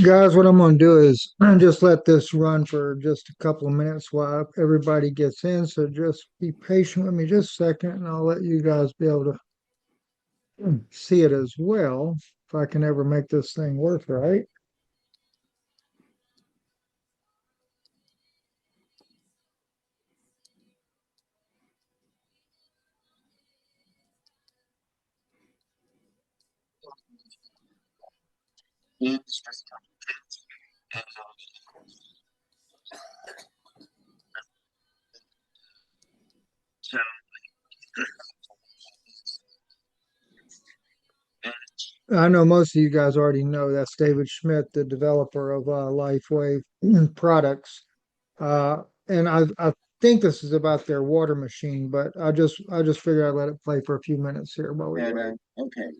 Guys, what I'm going to do is just let this run for just a couple of minutes while everybody gets in. So just be patient with me just a second, and I'll let you guys be able to see it as well. If I can ever make this thing work right. I know most of you guys already know that's David Schmidt, the developer of Lifewave products. And I think this is about their water machine, but I just figured I'd let it play for a few minutes here while we wait. Okay.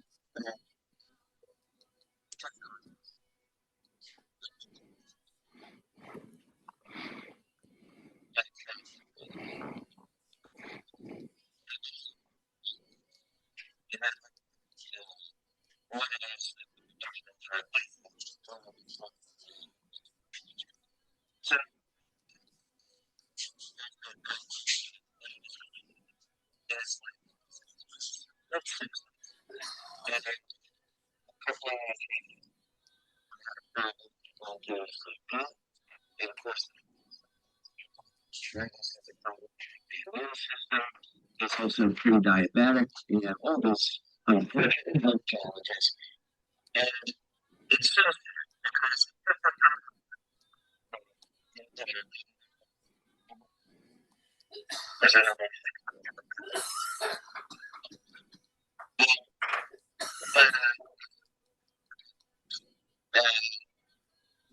It's also pre-diabetic. You have all those health challenges. And it's just because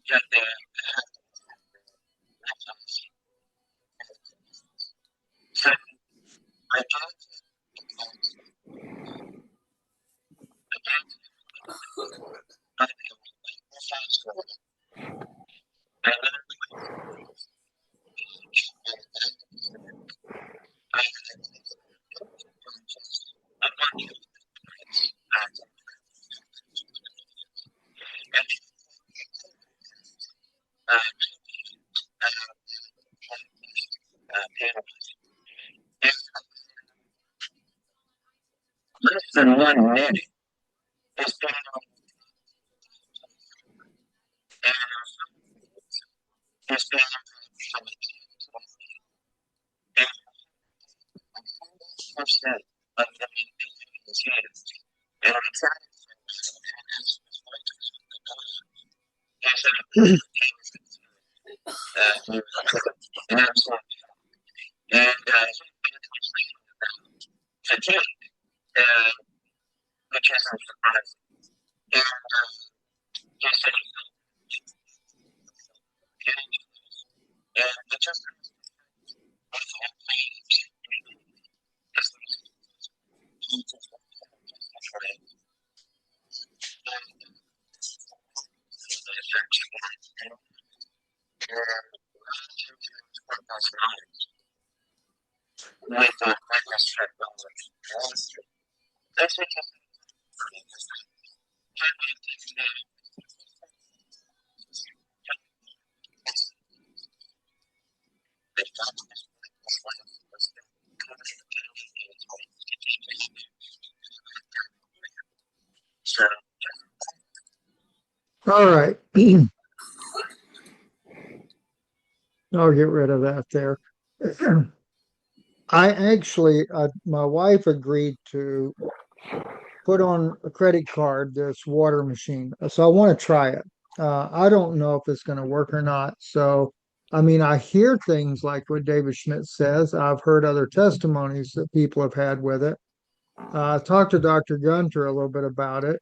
get the so I less than 1 minute. It's been it's been percent of the students. And I'm trying to and fatigue, which is surprising. And he said, and it just with the that's what All right. I'll get rid of that there. I actually, my wife agreed to put on a credit card this water machine. So I want to try it. I don't know if it's going to work or not. So, I mean, I hear things like what David Schmidt says. I've heard other testimonies that people have had with it. I talked to Dr. Gunter a little bit about it.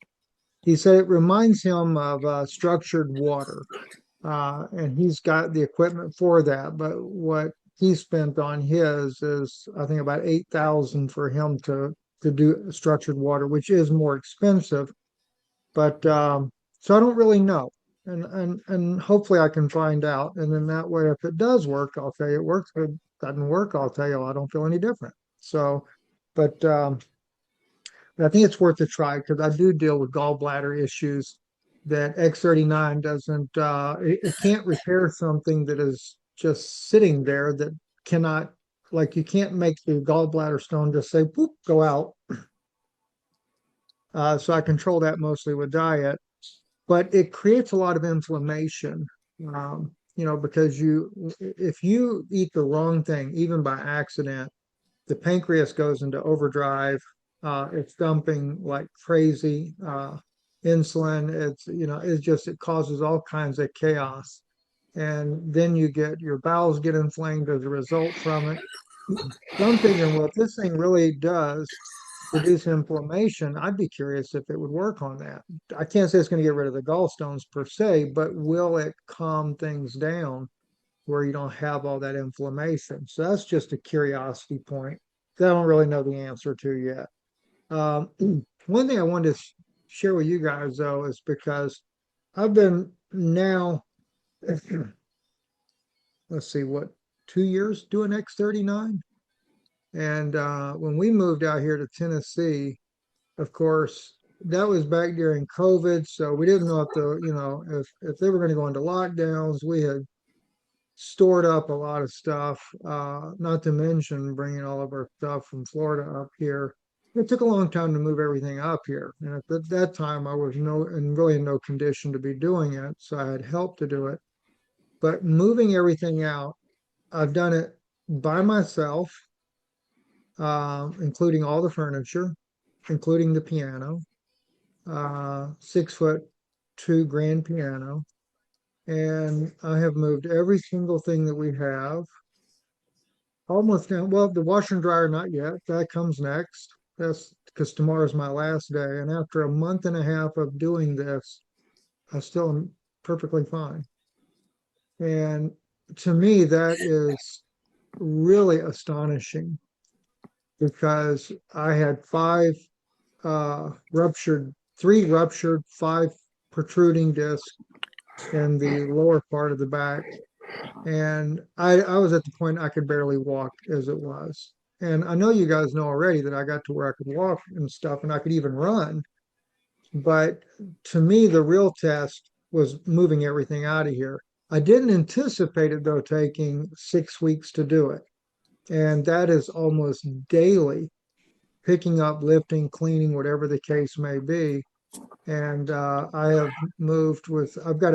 He said it reminds him of structured water, and he's got the equipment for that. But what he spent on his is, I think, about 8,000 for him to do structured water, which is more expensive. But so I don't really know, and hopefully I can find out, and then that way, if it does work, I'll tell you it works. If it doesn't work, I'll tell you I don't feel any different. So, but I think it's worth a try because I do deal with gallbladder issues that X39 doesn't, it can't repair something that is just sitting there that cannot, like you can't make the gallbladder stone just say, poop, go out. So I control that mostly with diet, but it creates a lot of inflammation. Because if you eat the wrong thing, even by accident, the pancreas goes into overdrive. It's dumping like crazy insulin. It causes all kinds of chaos. And then you get your bowels get inflamed as a result from it. So I'm figuring, well, if this thing really does reduce inflammation, I'd be curious if it would work on that. I can't say it's going to get rid of the gallstones per se, but will it calm things down where you don't have all that inflammation? So that's just a curiosity point that I don't really know the answer to yet. Um, One thing I wanted to share with you guys though is because I've been now, let's see, what, 2 years doing X39? And when we moved out here to Tennessee, of course, that was back during COVID, so we didn't know if they were going to go into lockdowns. We had stored up a lot of stuff, not to mention bringing all of our stuff from Florida up here. It took a long time to move everything up here, and at that time, I was really in no condition to be doing it, so I had help to do it. But moving everything out, I've done it by myself, including all the furniture, including the piano, 6'2" grand piano. And I have moved every single thing that we have almost down. Well, the washer and dryer, not yet. That comes next. That's because tomorrow's my last day. And after a month and a half of doing this, I still am perfectly fine. And to me, that is really astonishing because I had three ruptured, five protruding discs in the lower part of the back. And I was at the point I could barely walk as it was. And I know you guys know already that I got to where I could walk and stuff and I could even run. But to me, the real test was moving everything out of here. I didn't anticipate it though taking 6 weeks to do it. And that is almost daily, picking up, lifting, cleaning, whatever the case may be. And I have moved with, I've got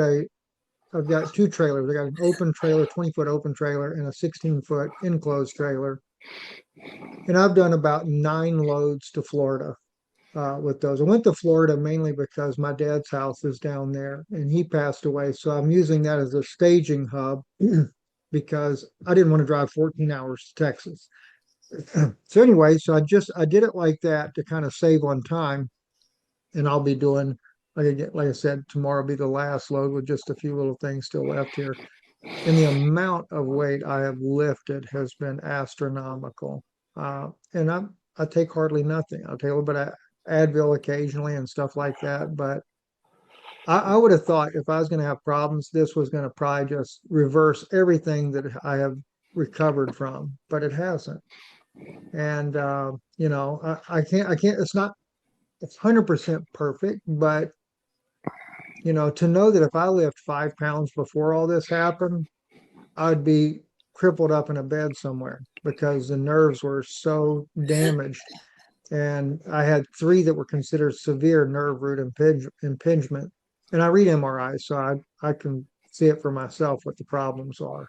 two trailers. I got an open trailer, 20-foot open trailer, and a 16-foot enclosed trailer. And I've done about 9 loads to Florida with those. I went to Florida mainly because my dad's house is down there and he passed away. So I'm using that as a staging hub because I didn't want to drive 14 hours to Texas. So anyway, I did it like that to kind of save on time. And I'll be doing, like I said, tomorrow will be the last load with just a few little things still left here. And the amount of weight I have lifted has been astronomical. And I take hardly nothing. I'll take a little bit of Advil occasionally and stuff like that. But I would have thought if I was going to have problems, this was going to probably just reverse everything that I have recovered from, but it hasn't. And it's 100% perfect, but to know that if I lift 5 pounds before all this happened, I'd be crippled up in a bed somewhere because the nerves were so damaged. And I had three that were considered severe nerve root impingement. and I read MRIs, so I can see it for myself what the problems are.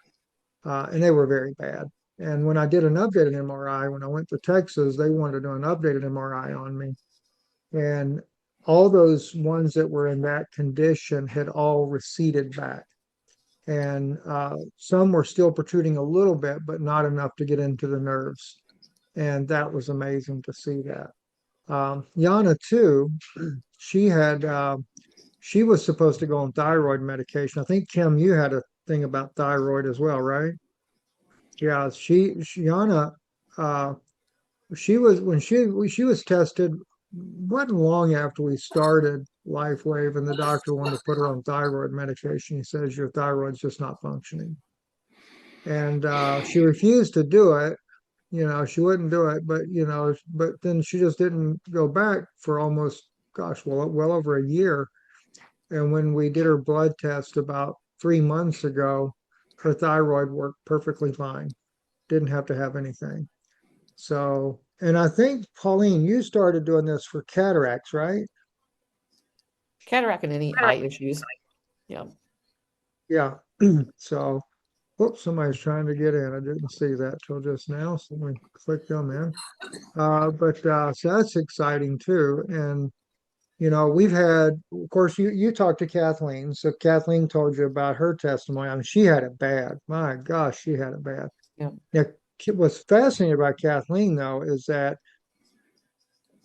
And they were very bad. And when I did an updated MRI, when I went to Texas, they wanted to do an updated MRI on me. And all those ones that were in that condition had all receded back. And some were still protruding a little bit, but not enough to get into the nerves. And that was amazing to see that. Yana, too, she had, she was supposed to go on thyroid medication. I think, Kim, you had a thing about thyroid as well, right? Yeah, Yana, uh, she was when she was tested, wasn't long after we started LifeWave, and the doctor wanted to put her on thyroid medication. He says your thyroid's just not functioning, and she refused to do it. You know, she wouldn't do it, but but then she just didn't go back for almost, gosh, well over a year. And when we did her blood test about 3 months ago, her thyroid worked perfectly fine. Didn't have to have anything. So, and I think, Pauline, you started doing this for cataracts, right? Cataract and any eye issues. Yeah. Yeah. So, whoops, somebody's trying to get in. I didn't see that till just now. So let me click them in. But so that's exciting too. And we've had, of course, you talked to Kathleen. So Kathleen told you about her testimony. I mean, she had it bad. My gosh, she had it bad. Yeah. Now, what's fascinating about Kathleen, though, is that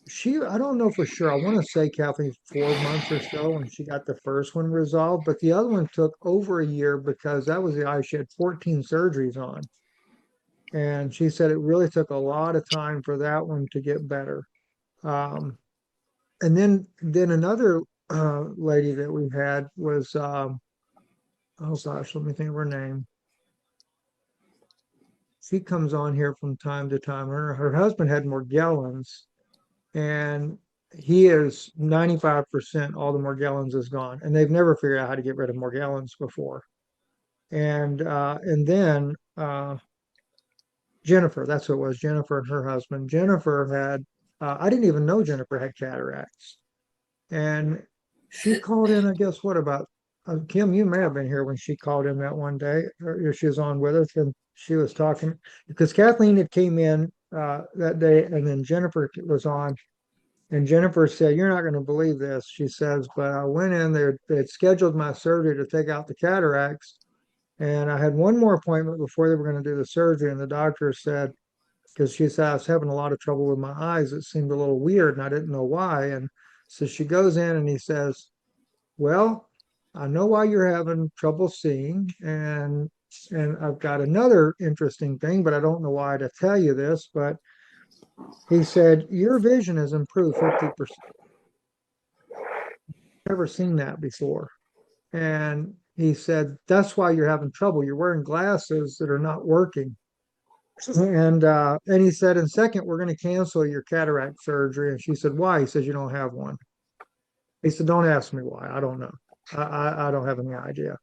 I don't know for sure. I want to say Kathleen 4 months or so when she got the first one resolved, but the other one took over a year because that was the eye she had 14 surgeries on. And she said it really took a lot of time for that one to get better. Um, and then another lady that we had was oh gosh, let me think of her name. She comes on here from time to time. Her husband had Morgellons, and he is 95% all the Morgellons is gone, and they've never figured out how to get rid of Morgellons before. And then Jennifer, that's what it was. Jennifer and her husband. Jennifer had I didn't even know Jennifer had cataracts, and she called in. I guess what about Kim? You may have been here when she called in that one day, or she was on with us, and she was talking because Kathleen had came in that day, and then Jennifer was on. And Jennifer said, "You're not going to believe this." She says, "But I went in there, they had scheduled my surgery to take out the cataracts. And I had one more appointment before they were going to do the surgery. And the doctor said, because she said I was having a lot of trouble with my eyes, it seemed a little weird and I didn't know why. And so she goes in and he says, well, I know why you're having trouble seeing. And I've got another interesting thing, but I don't know why to tell you this. But he said, your vision has improved 50%. Never seen that before. And he said, that's why you're having trouble. You're wearing glasses that are not working. And he said, and second, we're going to cancel your cataract surgery. And she said, why? He says, you don't have one. He said, don't ask me why. I don't know. I don't have any idea.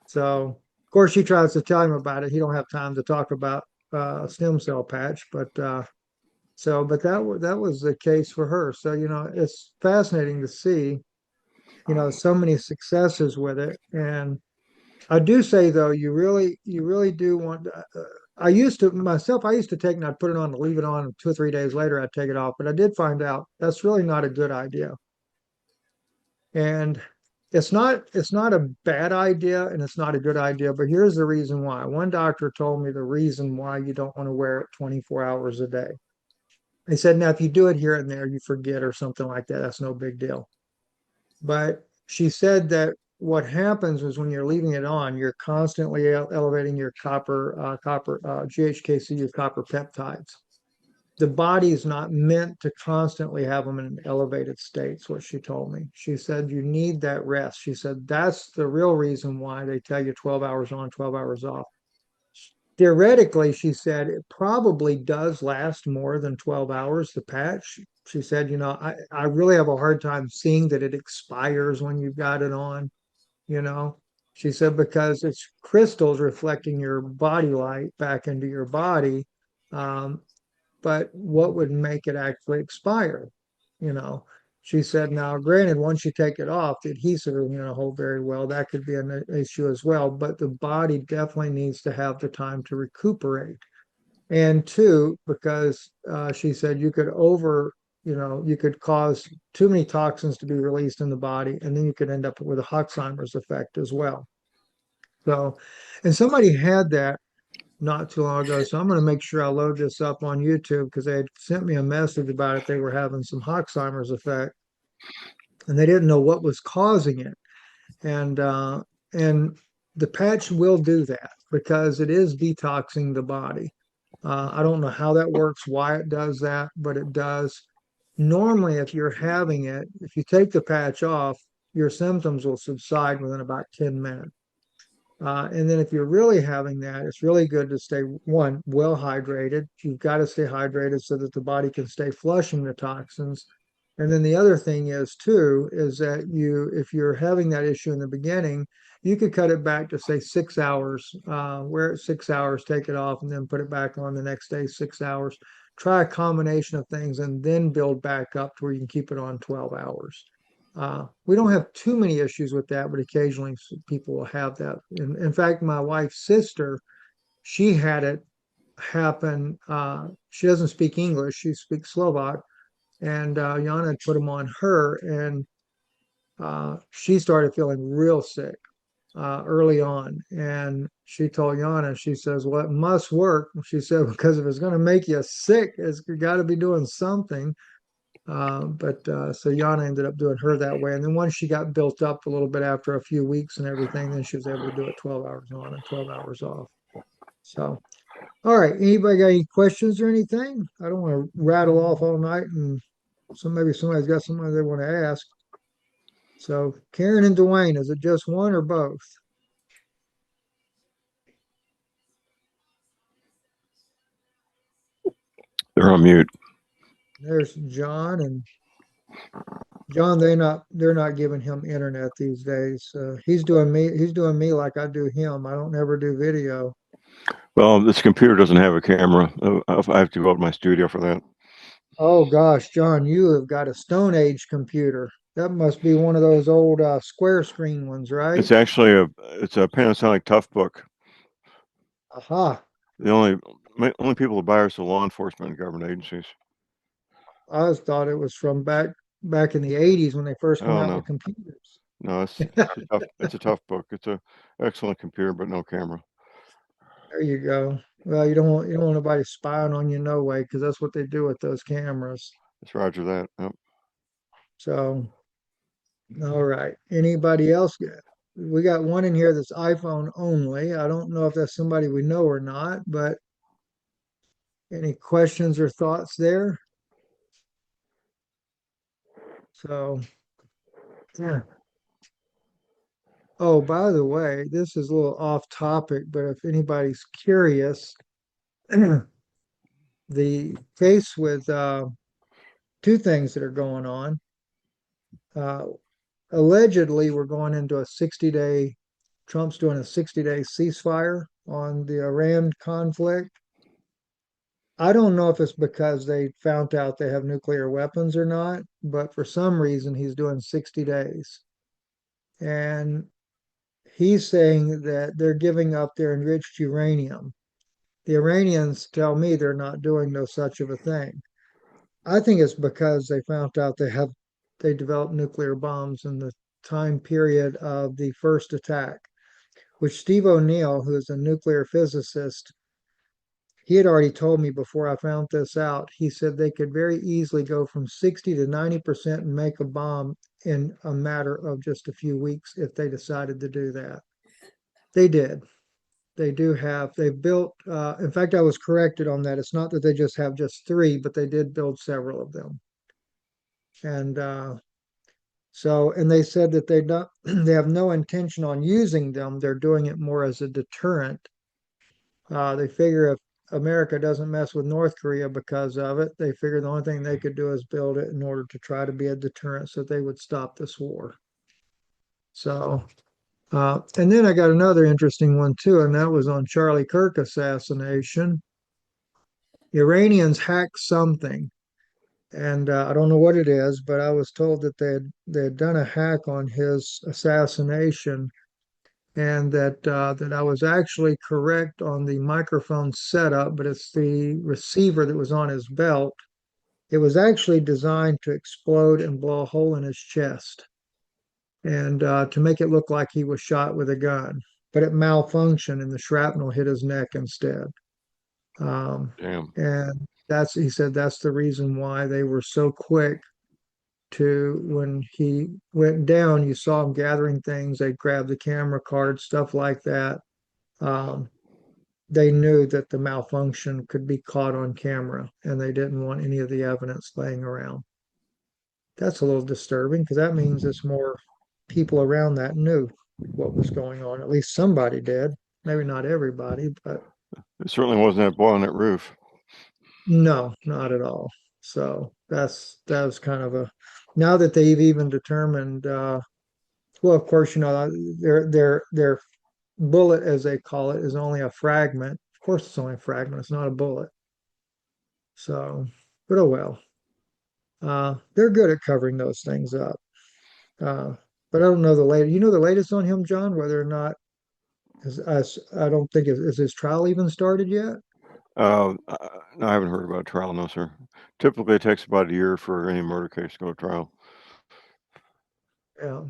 So, of course, she tries to tell him about it. He don't have time to talk about a stem cell patch, but that was the case for her. So, it's fascinating to see, so many successes with it. And I do say though, you really do want. I used to myself. I used to take and I'd put it on and leave it on, and 2 or 3 days later I'd take it off. But I did find out that's really not a good idea. And it's not a bad idea, and it's not a good idea. But here's the reason why. One doctor told me the reason why you don't want to wear it 24 hours a day. He said, now if you do it here and there, you forget or something like that. That's no big deal. But she said that what happens is when you're leaving it on, you're constantly elevating your GHKC, copper peptides. The body is not meant to constantly have them in an elevated state. That's what she told me. She said you need that rest. She said that's the real reason why they tell you 12 hours on, 12 hours off. Theoretically, she said it probably does last more than 12 hours, the patch. She said, I really have a hard time seeing that it expires when you've got it on, you know. She said, because it's crystals reflecting your body light back into your body. But what would make it actually expire, you know? she said, now, granted, once you take it off, the adhesive isn't going to hold very well. That could be an issue as well, but the body definitely needs to have the time to recuperate. And two, because she said you could cause too many toxins to be released in the body, and then you could end up with a Alzheimer's effect as well. So, and somebody had that not too long ago. So I'm going to make sure I load this up on YouTube because they had sent me a message about it. They were having some Alzheimer's effect and they didn't know what was causing it. And the patch will do that because it is detoxing the body. I don't know how that works, why it does that, but it does. Normally, if you're having it, if you take the patch off, your symptoms will subside within about 10 minutes. And then if you're really having that, it's really good to stay, one, well hydrated. You've got to stay hydrated so that the body can stay flushing the toxins. And then the other thing is too, is that if you're having that issue in the beginning, you could cut it back to say 6 hours, wear it 6 hours, take it off, and then put it back on the next day, 6 hours. Try a combination of things and then build back up to where you can keep it on 12 hours. We don't have too many issues with that, but occasionally people will have that. In fact, my wife's sister, she had it happen. She doesn't speak English, she speaks Slovak, and Yana had put them on her, and she started feeling real sick early on. And she told Yana, she says, well, it must work. She said, because if it's going to make you sick, it's got to be doing something. But so Yana ended up doing her that way. And then once she got built up a little bit after a few weeks and everything, then she was able to do it 12 hours on and 12 hours off. So, all right. Anybody got any questions or anything? I don't want to rattle off all night and maybe somebody's got something they want to ask. So, Karen and Dwayne, is it just one or both? They're on mute. There's John and John. They're not giving him internet these days. He's doing me like I do him. I don't never do video. Well, this computer doesn't have a camera. I have to go to my studio for that. Oh gosh, John, you have got a Stone Age computer. That must be one of those old square screen ones, right? It's actually it's a Panasonic Toughbook. Aha. The only people who buy are the law enforcement and government agencies. I always thought it was from back in the 80s when they first came Oh out no, with computers. no, it's a tough book. It's a excellent computer, but no camera. There you go. Well, you don't want nobody spying on you, no way, because that's what they do with those cameras. It's Roger that. Yep. So, all right. Anybody else? We got one in here that's iPhone only. I don't know if that's somebody we know or not, but any questions or thoughts there? So, yeah. Oh, by the way, this is a little off topic, but if anybody's curious, the case with two things that are going on. Uh, Allegedly, we're going into a 60-day, Trump's doing a 60-day ceasefire on the Iran conflict. I don't know if it's because they found out they have nuclear weapons or not, but for some reason he's doing 60 days. And he's saying that they're giving up their enriched uranium. The Iranians tell me they're not doing no such of a thing. I think it's because they found out they developed nuclear bombs in the time period of the first attack, which Steve O'Neill, who is a nuclear physicist, he had already told me before I found this out. He said they could very easily go from 60 to 90% and make a bomb in a matter of just a few weeks if they decided to do that. They did. They've built, in fact, I was corrected on that. It's not that they just have just three, but they did build several of them. And and they said that they have no intention on using them. They're doing it more as a deterrent. They figure if America doesn't mess with North Korea because of it, they figure the only thing they could do is build it in order to try to be a deterrent so they would stop this war. So, and then I got another interesting one too, and that was on Charlie Kirk assassination. Iranians hacked something, And I don't know what it is, but I was told that they had done a hack on his assassination, and that I was actually correct on the microphone setup, but it's the receiver that was on his belt. It was actually designed to explode and blow a hole in his chest, and to make it look like he was shot with a gun. But it malfunctioned, and the shrapnel hit his neck instead. Um, Damn. and he said that's the reason why they were so quick to, when he went down, you saw him gathering things. They grabbed the camera card, stuff like that. Um, they knew that the malfunction could be caught on camera, and they didn't want any of the evidence laying around. That's a little disturbing because that means there's more people around that knew what was going on. At least somebody did. Maybe not everybody, but It certainly wasn't that boy on that roof. no, not at all. So that was kind of a, now that they've even determined, well, of course, their bullet, as they call it, is only a fragment. Of course, it's only a fragment. It's not a bullet. So, but oh well. They're good at covering those things up. Uh, but I don't know the latest. You know the latest on him, John? Whether or not, I don't think is his trial even started yet? No, I haven't heard about a trial, no, sir. Typically, it takes about a year for any murder case to go to trial. Yeah.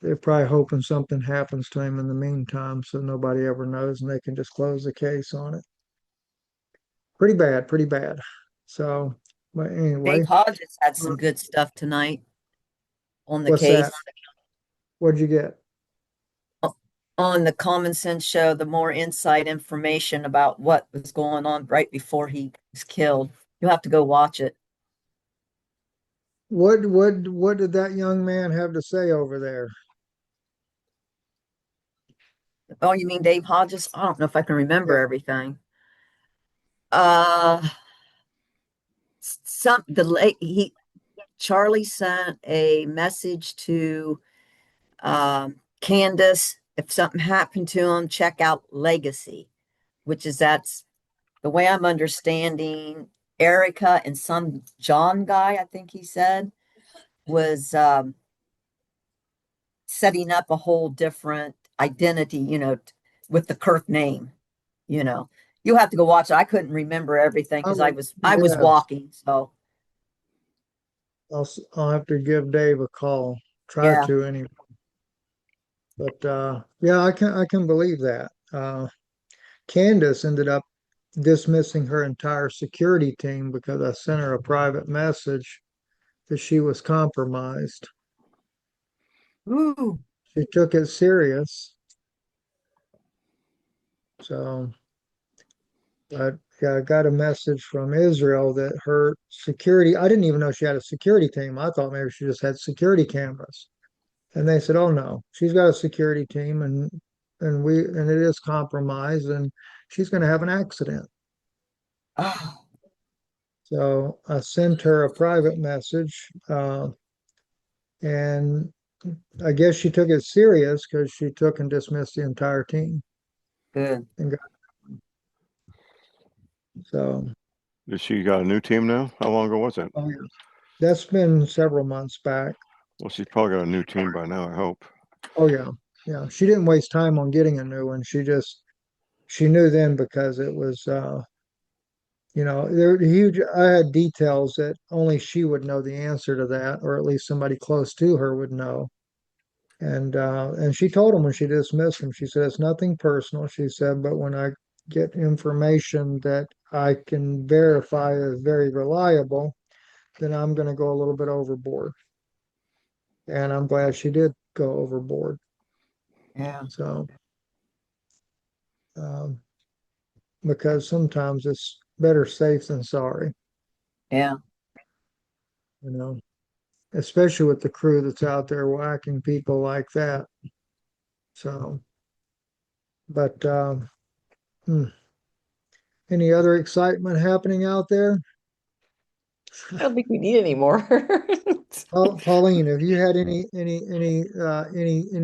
They're probably hoping something happens to him in the meantime, so nobody ever knows, and they can just close the case on it. Pretty bad, pretty bad. So, but anyway, Dave Hodges had uh, some good stuff tonight on the what's case. that? What'd you get? On the Common Sense show, the more inside information about what was going on right before he was killed. You'll have to go watch it. What did that young man have to say over there? Oh, you mean Dave Hodges? I don't know if I can remember Yeah. everything. Uh, some the late he Charlie sent a message to Candace. If something happened to him, check out Legacy, which is that's the way I'm understanding. Erica and some John guy, I think he said, was setting up a whole different identity, with the Kirk name. You know, you have to go watch it. I couldn't remember everything because Oh, I was yes. walking. So I'll have to give Dave a call. Try yeah. to anyway. But yeah, I can believe that. Candace ended up dismissing her entire security team because I sent her a private message that she was compromised. Ooh, She took it serious. So, but yeah, I got a message from Israel that her security, I didn't even know she had a security team. I thought maybe she just had security cameras. And they said, "Oh no, she's got a security team, and it is compromised, and she's going to have an accident." oh, So I sent her a private message, and I guess she took it serious because she took and dismissed the entire team. good. And got, so, Did she got a new team now? How long ago was that? oh, yeah. That's been several months back. Well, she's probably got a new team by now, I hope. Oh yeah, yeah. She didn't waste time on getting a new one. She knew then because it was, they're huge. I had details that only she would know the answer to that, or at least somebody close to her would know. And she told him when she dismissed him, she said, "It's nothing personal." She said, "But when I get information that I can verify is very reliable, then I'm going to go a little bit overboard." And I'm glad she did go overboard. Yeah, So, um, because sometimes it's better safe than sorry, yeah, you know, especially with the crew that's out there whacking people like that. So, but hmm, any other excitement happening out there? I don't think we need any more. Pauline, have you had any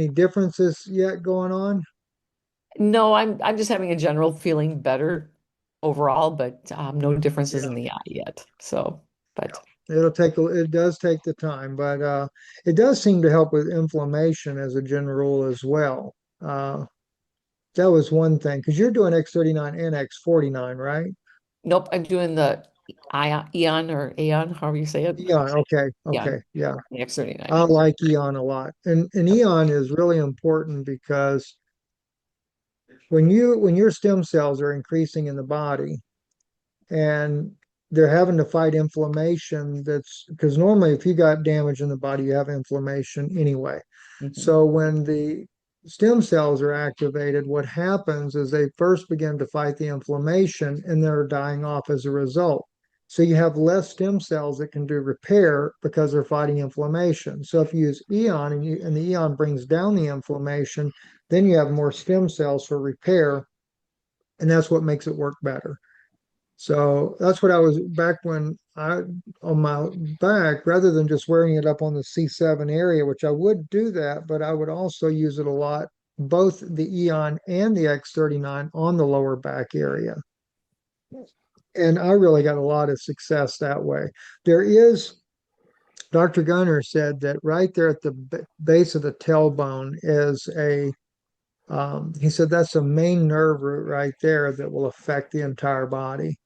differences yet going on? No, I'm just having a general feeling better overall, but no differences Yeah. in the eye yet. So but It does take the time, but it does seem to help with inflammation as a general rule as well. That was one thing, because you're doing X39 and X49, right? nope, I'm doing the Eon or Aeon, however you say it. Eon, okay, Eon, okay, yeah. the X39. I like Eon a lot. And Eon is really important because when your stem cells are increasing in the body and they're having to fight inflammation, that's because normally if you got damage in the body, you have inflammation anyway. Mhm. So when the stem cells are activated, what happens is they first begin to fight the inflammation and they're dying off as a result. So you have less stem cells that can do repair because they're fighting inflammation. So if you use Eon and the Eon brings down the inflammation, then you have more stem cells for repair, and that's what makes it work better. So that's what I was back when I on my back, rather than just wearing it up on the C7 area, which I would do that, but I would also use it a lot, both the Eon and the X39 on the lower back area. And I really got a lot of success that way. There is, Dr. Gunner said that right there at the base of the tailbone is he said that's a main nerve root right there that will affect the entire body.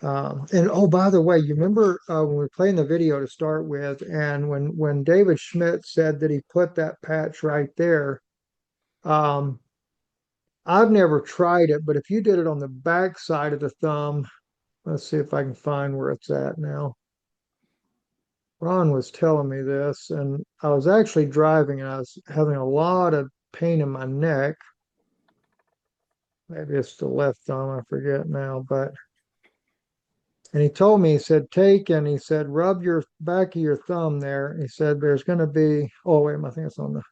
And oh, by the way, you remember when we were playing the video to start with, and when David Schmidt said that he put that patch right there, um, I've never tried it, but if you did it on the back side of the thumb, let's see if I can find where it's at now. Ron was telling me this, and I was actually driving, and I was having a lot of pain in my neck. Maybe it's the left thumb, I forget now, but. And he told me, he said, take, and he said, rub your back of your thumb there. He said, there's going to be, oh, wait, I think it's on there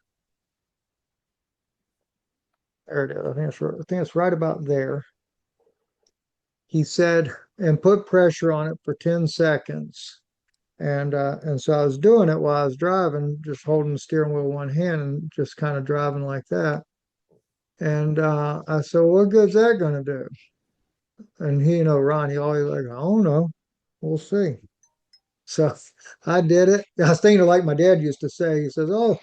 it is. I think it's right about there. He said, and put pressure on it for 10 seconds. And so I was doing it while I was driving, just holding the steering wheel with one hand and just kind of driving like that. And I said, well, what good's that going to do? And Ron, he always like, I don't know. We'll see. So I did it. I was thinking like my dad used to say, he says, oh,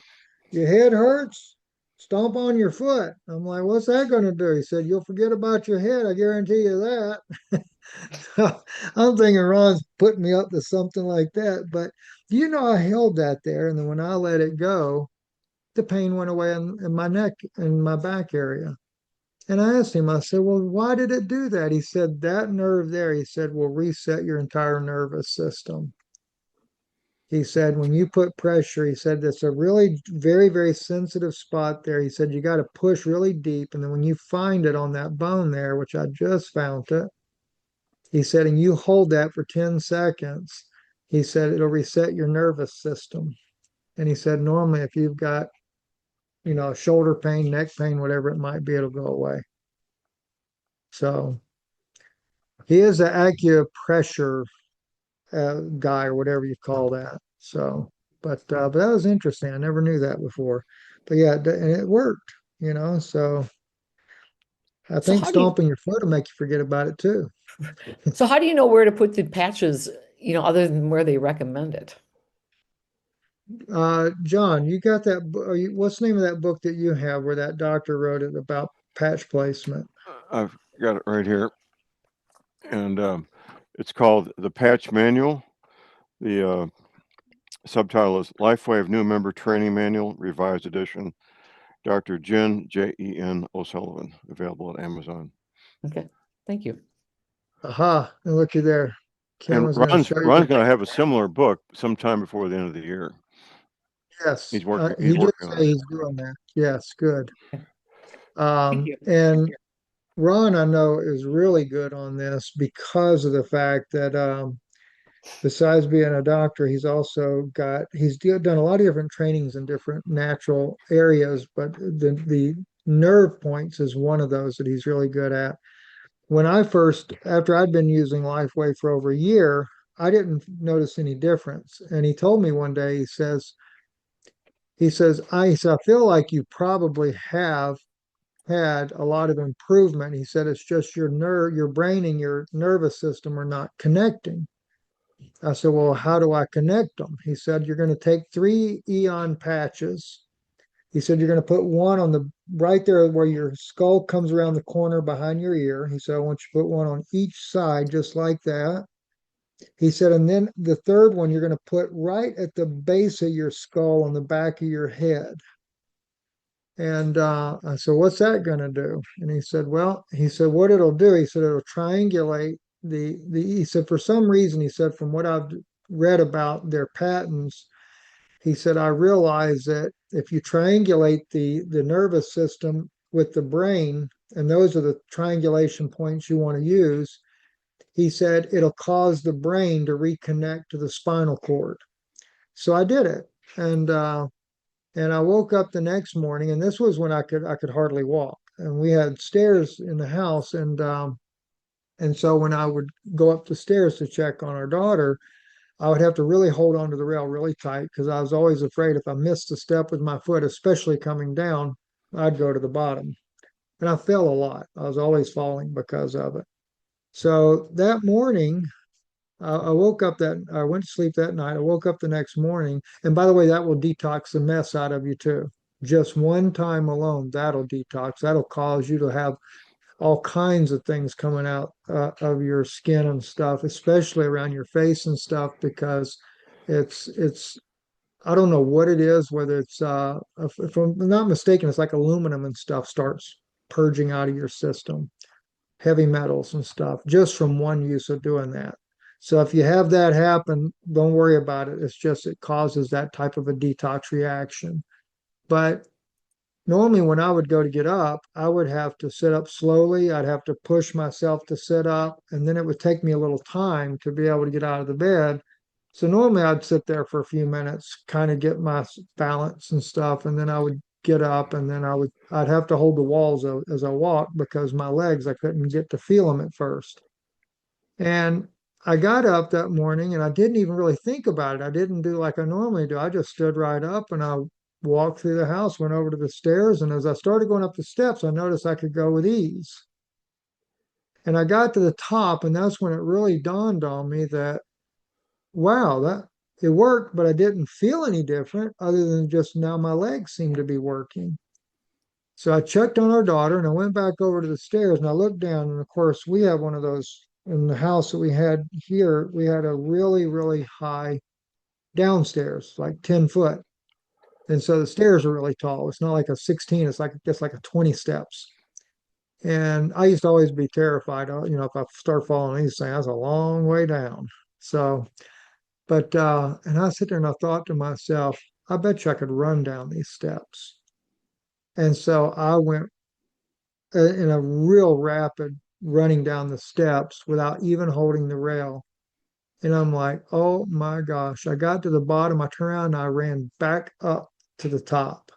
your head hurts? Stomp on your foot. I'm like, what's that going to do? He said, you'll forget about your head. I guarantee you that. So I'm thinking Ron's putting me up to something like that. But I held that there. And then when I let it go, the pain went away in my neck and my back area. And I asked him, I said, well, why did it do that? He said, that nerve there, he said, will reset your entire nervous system. He said, when you put pressure, he said, that's a really very, very sensitive spot there. He said, you got to push really deep. And then when you find it on that bone there, which I just found it, he said, and you hold that for 10 seconds, he said, it'll reset your nervous system. And he said, normally if you've got, shoulder pain, neck pain, whatever it might be, it'll go away. So he is an acupressure guy or whatever you call that. So, but that was interesting. I never knew that before. But yeah, and it worked. So I So think how do you stomping your foot will make you forget about it too. so how do you know where to put the patches, other than where they recommend it? John, you got that? What's the name of that book that you have where that doctor wrote it about patch placement? I've got it right here. And it's called The Patch Manual. The subtitle is Lifewave New Member Training Manual, Revised Edition. Dr. Jen O'Sullivan, available at Amazon. Okay, thank you. Aha, and looky there. Ken And was going to Ron's show you. going to have a similar book sometime before the end of the year. Yes, He's working. he He's did working on say it. he's doing that. Yes, good. Thank you. And Ron, I know, is really good on this because of the fact that besides being a doctor, he's done a lot of different trainings in different natural areas, but the nerve points is one of those that he's really good at. After I'd been using Lifewave for over a year, I didn't notice any difference. And he told me one day, I feel like you probably have had a lot of improvement. He said it's just your brain and your nervous system are not connecting. I said, well, how do I connect them? He said, you're going to take 3 patches. He said, you're going to put one on the right there where your skull comes around the corner behind your ear. He said, I want you to put one on each side, just like that. He said, and then the third one you're going to put right at the base of your skull on the back of your head. And I said, what's that going to do? And he said, well, he said, what it'll do, he said, it'll triangulate he said, for some reason, he said, from what I've read about their patents, he said, I realize that if you triangulate the nervous system with the brain, and those are the triangulation points you want to use, he said, it'll cause the brain to reconnect to the spinal cord. So I did it. And I woke up the next morning, and this was when I could hardly walk. And we had stairs in the house, and so when I would go up the stairs to check on our daughter, I would have to really hold onto the rail really tight because I was always afraid if I missed a step with my foot, especially coming down, I'd go to the bottom. And I fell a lot. I was always falling because of it. So that morning, I went to sleep that night. I woke up the next morning. And by the way, that will detox the mess out of you too. Just one time alone, that'll detox. That'll cause you to have all kinds of things coming out of your skin and stuff, especially around your face and stuff, because it's I don't know what it is, whether it's if I'm not mistaken, it's like aluminum and stuff starts purging out of your system, heavy metals and stuff, just from one use of doing that. So if you have that happen, don't worry about it. It's just it causes that type of a detox reaction. But normally when I would go to get up, I would have to sit up slowly. I'd have to push myself to sit up, and then it would take me a little time to be able to get out of the bed. So normally I'd sit there for a few minutes, kind of get my balance and stuff, and then I would get up, and then I'd have to hold the walls as I walked because my legs, I couldn't get to feel them at first. And I got up that morning and I didn't even really think about it. I didn't do like I normally do. I just stood right up and I walked through the house, went over to the stairs. And as I started going up the steps, I noticed I could go with ease. And I got to the top, and that's when it really dawned on me that, wow, that it worked, but I didn't feel any different other than just now my legs seemed to be working. So I checked on our daughter and I went back over to the stairs and I looked down. And of course, we have one of those in the house that we had here. We had a really, really high downstairs, like 10 foot. And so the stairs are really tall. It's not like a 16, it's like just like a 20 steps. And I used to always be terrified, if I start falling these things, that's a long way down. So, and I sit there and I thought to myself, I bet you I could run down these steps. And so I went in a real rapid running down the steps without even holding the rail. And I'm like, oh my gosh. I got to the bottom, I turned around and I ran back up to the top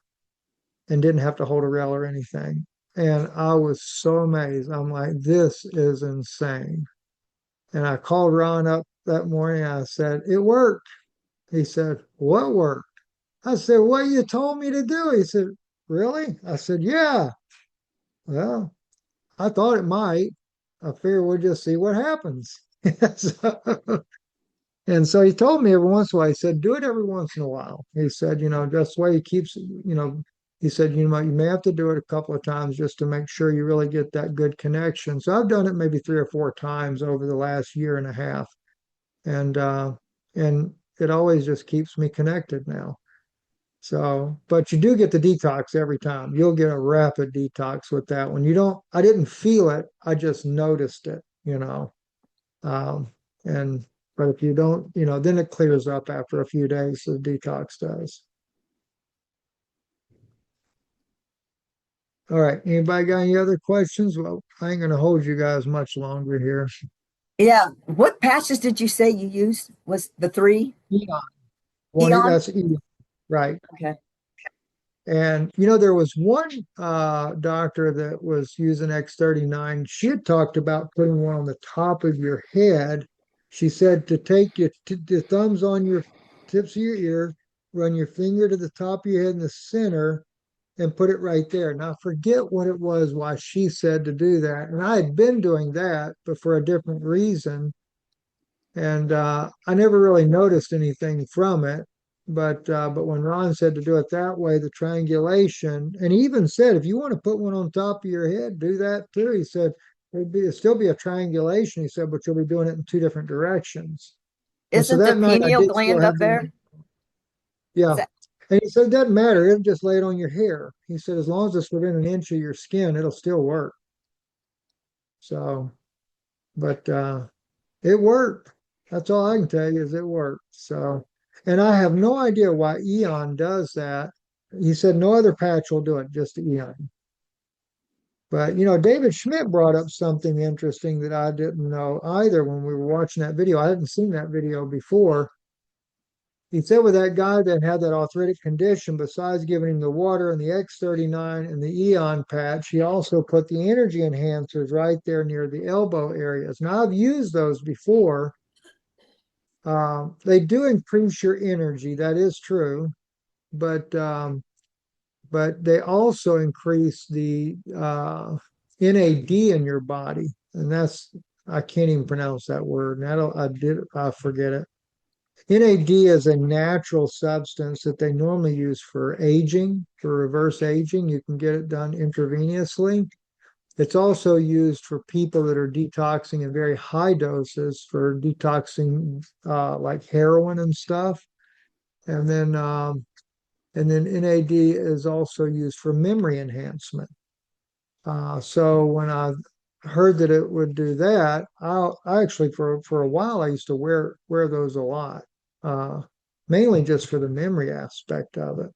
and didn't have to hold a rail or anything. And I was so amazed. I'm like, this is insane. And I called Ron up that morning. I said, it worked. He said, what worked? I said, what you told me to do. He said, really? I said, yeah. Well, I thought it might. I figure we'll just see what happens. So, and so he told me every once in a while, he said, do it every once in a while. He said, just the way he keeps, he said, you may have to do it a couple of times just to make sure you really get that good connection. So I've done it maybe 3 or 4 times over the last year and a half. And it always just keeps me connected now. So, but you do get the detox every time. You'll get a rapid detox with that one. I didn't feel it. I just noticed it. Um, but if you don't, then it clears up after a few days, the detox does. All right. Anybody got any other questions? Well, I ain't going to hold you guys much longer here. Yeah. What patches did you say you used? Was the 3? Eon. Eon? That's Eon. Right. Okay. And there was one doctor that was using X39. She had talked about putting one on the top of your head. She said to take the thumbs on your tips of your ear, run your finger to the top of your head in the center, and put it right there. Now, I forget what it was why she said to do that. And I had been doing that, but for a different reason. And I never really noticed anything from it. But when Ron said to do it that way, the triangulation, and he even said, if you want to put one on top of your head, do that too. He said, it'd still be a triangulation. He said, but you'll be doing it in two different directions. And so Isn't the that night I pineal did still gland up have there? the, yeah. Is that, And he said, it doesn't matter. It'll just lay it on your hair. He said, as long as it's within an inch of your skin, it'll still work. So, but it worked. That's all I can tell you is it worked. So, and I have no idea why Eon does that. He said no other patch will do it, just Eon. But David Schmidt brought up something interesting that I didn't know either when we were watching that video. I hadn't seen that video before. He said with that guy that had that arthritic condition, besides giving him the water and the X39 and the Eon patch, he also put the energy enhancers right there near the elbow areas. Now, I've used those before. They do increase your energy, that is true, but they also increase the NAD in your body, and I can't even pronounce that word. And I forget it. NAD is a natural substance that they normally use for aging, for reverse aging. You can get it done intravenously. It's also used for people that are detoxing in very high doses for detoxing like heroin and stuff. And then NAD is also used for memory enhancement. So when I heard that it would do that, I actually for a while I used to wear those a lot, uh, mainly just for the memory aspect of it.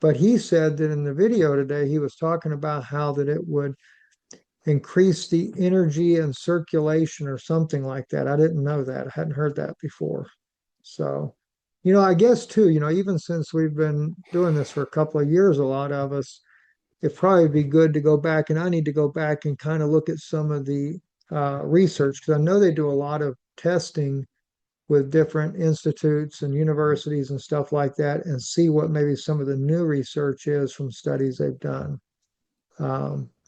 But he said that in the video today, he was talking about how that it would increase the energy and circulation or something like that. I didn't know that. I hadn't heard that before. So, I guess too, even since we've been doing this for a couple of years, a lot of us, it'd probably be good to go back, and I need to go back and kind of look at some of the research because I know they do a lot of testing with different institutes and universities and stuff like that and see what maybe some of the new research is from studies they've done.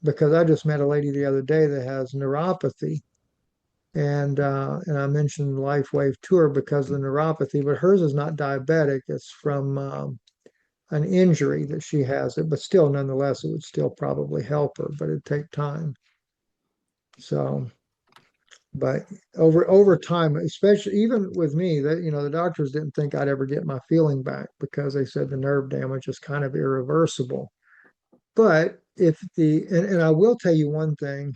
Because I just met a lady the other day that has neuropathy, and I mentioned Lifewave Tour because of the neuropathy, but hers is not diabetic. It's from an injury that she has it, but still, nonetheless, it would still probably help her, but it'd take time. So, but over time, especially even with me, that the doctors didn't think I'd ever get my feeling back because they said the nerve damage is kind of irreversible. But and I will tell you one thing,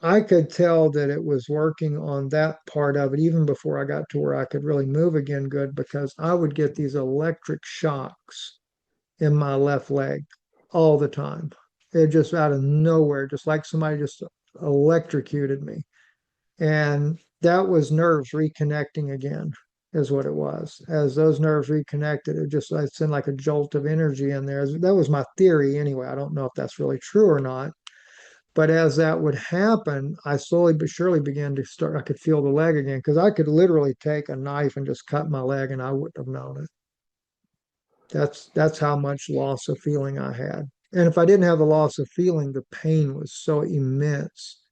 I could tell that it was working on that part of it even before I got to where I could really move again good because I would get these electric shocks in my left leg all the time. It just out of nowhere, just like somebody just electrocuted me. And that was nerves reconnecting again, is what it was. As those nerves reconnected, it sent like a jolt of energy in there. That was my theory anyway. I don't know if that's really true or not. But as that would happen, I slowly but surely began to start. I could feel the leg again because I could literally take a knife and just cut my leg and I wouldn't have known it. That's how much loss of feeling I had. And if I didn't have the loss of feeling, the pain was so immense.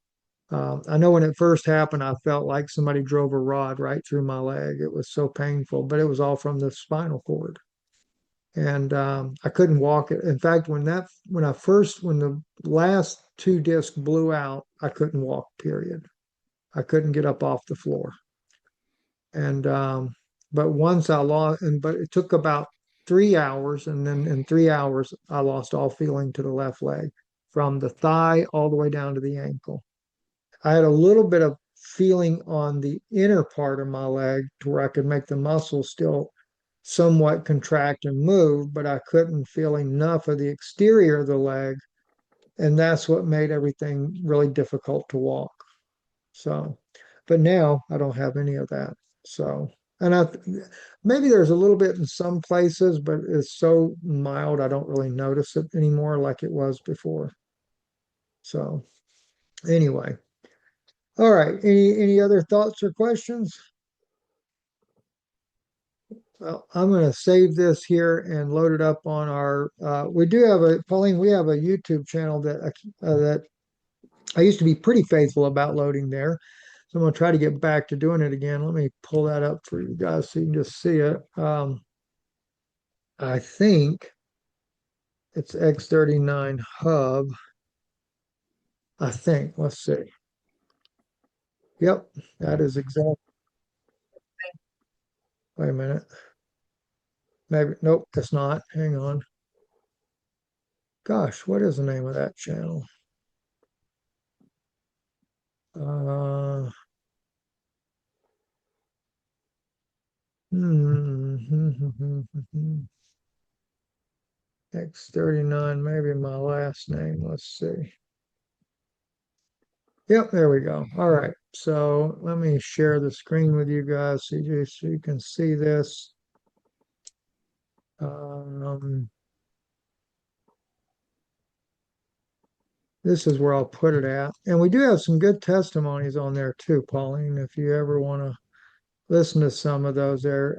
I know when it first happened, I felt like somebody drove a rod right through my leg. It was so painful, but it was all from the spinal cord. And I couldn't walk it. In fact, when the last two discs blew out, I couldn't walk, period. I couldn't get up off the floor. And but once I lost, but it took about 3 hours, and then in 3 hours, I lost all feeling to the left leg, from the thigh all the way down to the ankle. I had a little bit of feeling on the inner part of my leg to where I could make the muscles still somewhat contract and move, but I couldn't feel enough of the exterior of the leg. And that's what made everything really difficult to walk. So, but now I don't have any of that. So, and maybe there's a little bit in some places, but it's so mild, I don't really notice it anymore like it was before. So, anyway. All right. Any other thoughts or questions? Well, I'm going to save this here and load it up on our. We do have Pauline. We have a YouTube channel that I used to be pretty faithful about loading there. So I'm gonna try to get back to doing it again. Let me pull that up for you guys so you can just see it. I think it's X39 hub. I think, let's see. Yep, that is exactly. Wait a minute. Maybe, nope, that's not. Hang on. Gosh, what is the name of that channel? Uh, X39, maybe my last name. Let's see. Yep, there we go. All right. So let me share the screen with you guys so you can see this. This is where I'll put it at. And we do have some good testimonies on there too, Pauline, if you ever want to listen to some of those there.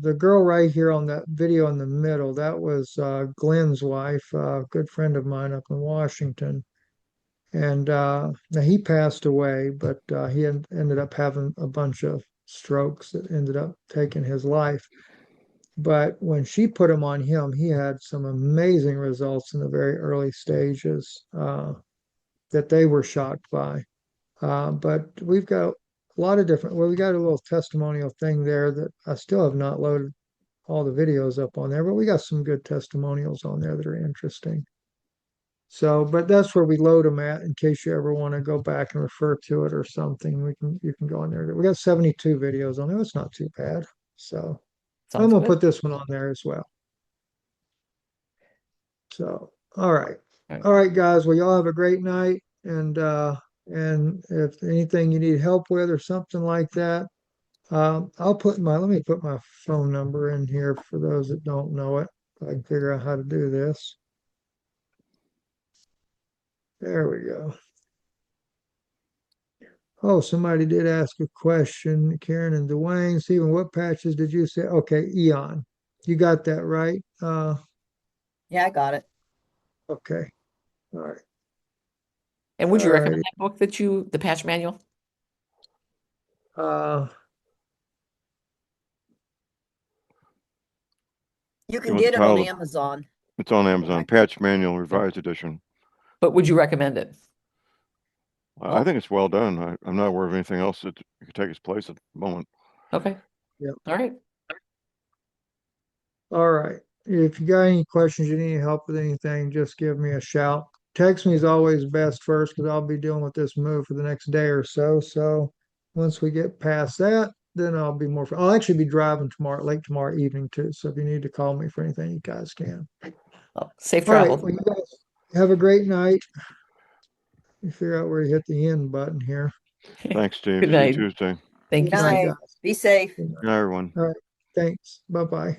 The girl right here on that video in the middle, that was Glenn's wife, a good friend of mine up in Washington. And now he passed away, but he ended up having a bunch of strokes that ended up taking his life. But when she put him on him, he had some amazing results in the very early stages that they were shocked by. But we've got a lot of different, well, we got a little testimonial thing there that I still have not loaded all the videos up on there, but we got some good testimonials on there that are interesting. So, but that's where we load them at in case you ever want to go back and refer to it or something. You can go on there. We got 72 videos on there. It's not too bad. So I'm Sounds gonna good. put this one on there as well. So, all right. Right. All right, guys. Well, y'all have a great night. And if anything you need help with or something like that, let me put my phone number in here for those that don't know it. I can figure out how to do this. There we go. Oh, somebody did ask a question. Karen and Dwayne, Stephen, what patches did you say? Okay, Eon. You got that right? Yeah, I got it. Okay. All right. And would you All recommend right. that book the patch manual? You You can want the get it on title? Amazon. It's on Amazon. Patch Manual Revised Edition. But would you recommend it? I think it's well done. I'm not aware of anything else that could take its place at the moment. Okay. Yep. All right. All right. If you got any questions, you need help with anything, just give me a shout. Text me is always best first because I'll be dealing with this move for the next day or so. So once we get past that, then I'll be more. I'll actually be driving late tomorrow evening too. So if you need to call me for anything, you guys can. Well, safe All right. travel. Well, you guys have a great night. You figure out where you hit the end button here. Thanks, Steve. Good See you night. Tuesday. Thank Good you, Night, Steve. night. Be safe. Good night. Good night, everyone. All right. Thanks. Bye-bye.